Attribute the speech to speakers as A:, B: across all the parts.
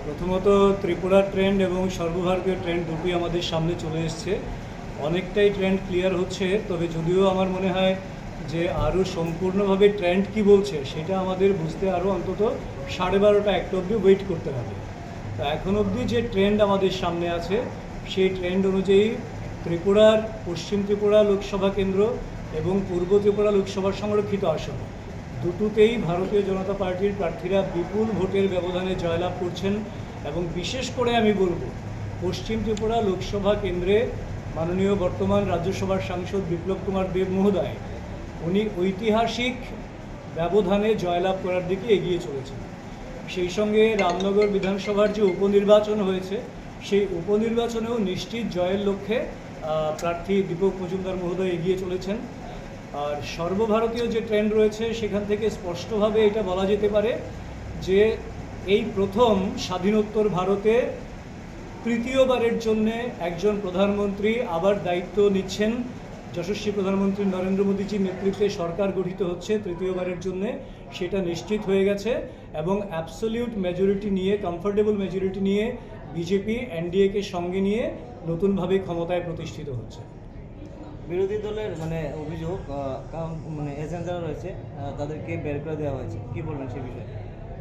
A: প্রথমত ত্রিপুরার ট্রেন্ড এবং সর্বভারতীয় ট্রেন্ড দুটোই আমাদের সামনে চলে এসছে, অনেকটাই ট্রেন্ড ক্লিয়ার হচ্ছে। তবে যদিও আমার মনে হয় যে আরও সম্পূর্ণভাবে ট্রেন্ড কি বলছে সেটা আমাদের বুঝতে আরও অন্তত 12:30 একটা অবধি ওয়েট করতে হবে। তো এখন অবধি যে ট্রেন্ড আমাদের সামনে আছে সেই ট্রেন্ড অনুযায়ী ত্রিপুরার পশ্চিম ত্রিপুরা লোকসভা কেন্দ্র এবং পূর্ব ত্রিপুরা লোকসভার সংরক্ষিত আসন দুটোতেই ভারতীয় জনতা পার্টির প্রার্থীরা বিপুল ভোটের ব্যবধানে জয়লাভ করছেন। এবং বিশেষ করে আমি বলবো, পশ্চিম ত্রিপুরা লোকসভা কেন্দ্রে মাননীয় বর্তমান রাজ্যসভার সাংসদ বিপ্লব কুমার দেব মহোদয় উনি ঐতিহাসিক ব্যবধানে জয়লাভ করার দিকে এগিয়ে চলেছেন। সেই সঙ্গে রামনগর বিধানসভার যে উপনির্বাচন হয়েছে সেই উপনির্বাচনেও নিশ্চিত জয়ের লক্ষ্যে প্রার্থী দীপক মজুমদার মহোদয় এগিয়ে চলেছেন। আর সর্বভারতীয় যে ট্রেন্ড রয়েছে সেখান থেকে স্পষ্টভাবে এটা বলা যেতে পারে যে এই প্রথম স্বাধীনোত্তর ভারতে তৃতীয়বারের জন্যে একজন প্রধানমন্ত্রী আবার দায়িত্ব নিচ্ছেন। যশস্বী প্রধানমন্ত্রী নরেন্দ্র মোদীজির নেতৃত্বে সরকার গঠিত হচ্ছে তৃতীয়বারের জন্য, সেটা নিশ্চিত হয়ে গেছে। এবং অ্যাবসলিউট মেজরিটি নিয়ে, কমফোর্টেবল মেজরিটি নিয়ে বিজেপি এনডিএকে সঙ্গে নিয়ে নতুনভাবে ক্ষমতায় প্রতিষ্ঠিত হচ্ছে।
B: বিরোধী দলের অভিযোগ, এজেন্ট যারা রয়েছে তাদেরকে বের করে দেওয়া হয়েছে, কি বলবেন সে বিষয়ে?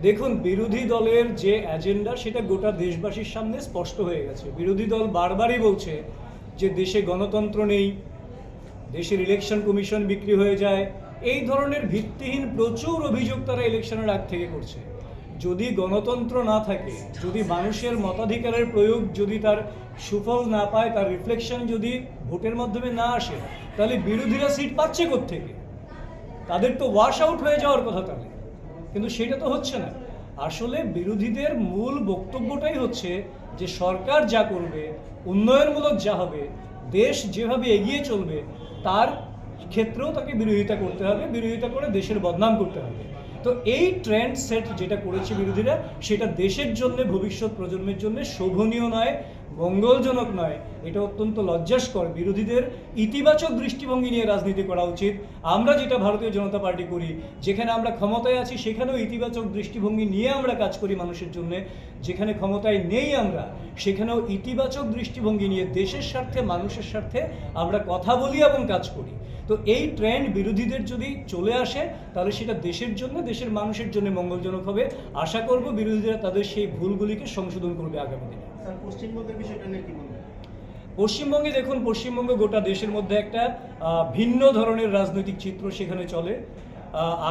A: দেখুন, বিরোধী দলের যে এজেন্ডা সেটা গোটা দেশবাসীর সামনে স্পষ্ট হয়ে গেছে। বিরোধী দল বারবারই বলছে যে দেশে গণতন্ত্র নেই, দেশের ইলেকশন কমিশন বিক্রি হয়ে যায়, এই ধরনের ভিত্তিহীন প্রচুর অভিযোগ তারা ইলেকশনের আগ থেকে করছে। যদি গণতন্ত্র না থাকে, যদি মানুষের মতাধিকারের প্রয়োগ যদি তার সুফল না পায়, তার রিফ্লেকশন যদি ভোটের মাধ্যমে না আসে, তাহলে বিরোধীরা সিট পাচ্ছে কোত্থেকে? তাদের তো ওয়াশ আউট হয়ে যাওয়ার কথা তাহলে, কিন্তু সেটা তো হচ্ছে না। আসলে বিরোধীদের মূল বক্তব্যটাই হচ্ছে যে সরকার যা করবে, উন্নয়নমূলক যা হবে, দেশ যেভাবে এগিয়ে চলবে তার ক্ষেত্রেও তাকে বিরোধিতা করতে হবে, বিরোধিতা করে দেশের বদনাম করতে হবে। তো এই ট্রেন্ড সেট যেটা করেছে বিরোধীরা, সেটা দেশের জন্য, ভবিষ্যৎ প্রজন্মের জন্য শোভনীয় নয়, মঙ্গলজনক নয়। এটা অত্যন্ত লজ্জাস্কর। বিরোধীদের ইতিবাচক দৃষ্টিভঙ্গি নিয়ে রাজনীতি করা উচিত। আমরা যেটা ভারতীয় জনতা পার্টি করি, যেখানে আমরা ক্ষমতায় আছি সেখানেও ইতিবাচক দৃষ্টিভঙ্গি নিয়ে আমরা কাজ করি মানুষের জন্য। যেখানে ক্ষমতায় নেই আমরা, সেখানেও ইতিবাচক দৃষ্টিভঙ্গি নিয়ে দেশের স্বার্থে, মানুষের স্বার্থে আমরা কথা বলি এবং কাজ করি। তো এই ট্রেন্ড বিরোধীদের যদি চলে আসে তাহলে সেটা দেশের জন্য, দেশের মানুষের জন্য মঙ্গলজনক হবে। আশা করব বিরোধীরা তাদের সেই ভুলগুলিকে সংশোধন করবে আগামী দিনে।
C: পশ্চিমবঙ্গের বিষয়টা নিয়ে কি বলবেন?
A: পশ্চিমবঙ্গে দেখুন, পশ্চিমবঙ্গ গোটা দেশের মধ্যে একটা ভিন্ন ধরনের রাজনৈতিক চিত্র সেখানে চলে।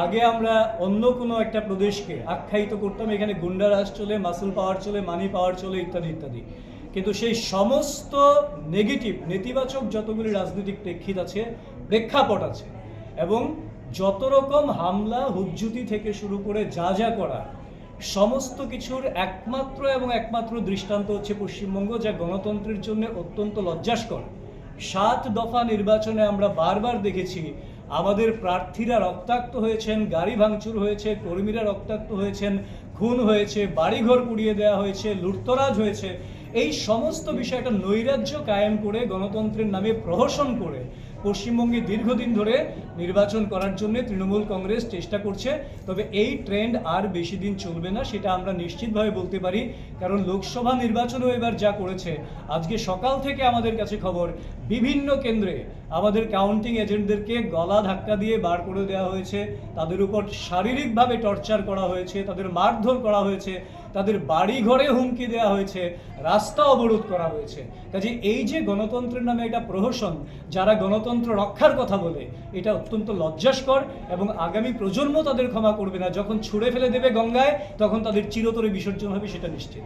A: আগে আমরা অন্য কোনো একটা প্রদেশকে আখ্যায়িত করতাম, এখানে গুন্ডারাজ চলে, মাসুল পাওয়ার চলে, মানি পাওয়ার চলে, ইত্যাদি ইত্যাদি। কিন্তু সেই সমস্ত নেগেটিভ, নেতিবাচক যতগুলি রাজনৈতিক প্রেক্ষিত আছে, প্রেক্ষাপট আছে, এবং যত রকম হামলা হুজ্জুতি থেকে শুরু করে যা যা করা, সমস্ত কিছুর একমাত্র দৃষ্টান্ত হচ্ছে পশ্চিমবঙ্গ, যা গণতন্ত্রের জন্য অত্যন্ত লজ্জাস্কর। 7 দফা নির্বাচনে আমরা বারবার দেখেছি আমাদের প্রার্থীরা রক্তাক্ত হয়েছেন, গাড়ি ভাঙচুর হয়েছে, কর্মীরা রক্তাক্ত হয়েছেন, খুন হয়েছে, বাড়িঘর পুড়িয়ে দেওয়া হয়েছে, লুটতরাজ হয়েছে। এই সমস্ত বিষয়টা নৈরাজ্য কায়েম করে, গণতন্ত্রের নামে প্রহসন করে পশ্চিমবঙ্গে দীর্ঘদিন ধরে নির্বাচন করার জন্য তৃণমূল কংগ্রেস চেষ্টা করছে। তবে এই ট্রেন্ড আর বেশি দিন চলবে না, সেটা আমরা নিশ্চিতভাবে বলতে পারি। কারণ লোকসভা নির্বাচনও এবার যা করেছে, আজকে সকাল থেকে আমাদের কাছে খবর, বিভিন্ন কেন্দ্রে আমাদের কাউন্টিং এজেন্টদেরকে গলা ধাক্কা দিয়ে বার করে দেওয়া হয়েছে, তাদের উপর শারীরিকভাবে টর্চার করা হয়েছে, তাদের মারধর করা হয়েছে, তাদের বাড়ি ঘরে হুমকি দেওয়া হয়েছে, রাস্তা অবরোধ করা হয়েছে। কাজে এই যে গণতন্ত্রের নামে এটা প্রহসন, যারা গণতন্ত্র রক্ষার কথা বলে, এটা অত্যন্ত লজ্জাস্কর। এবং আগামী প্রজন্ম তাদের ক্ষমা করবে না। যখন ছুঁড়ে ফেলে দেবে গঙ্গায়, তখন তাদের চিরতরে বিসর্জন হবে, সেটা নিশ্চিত।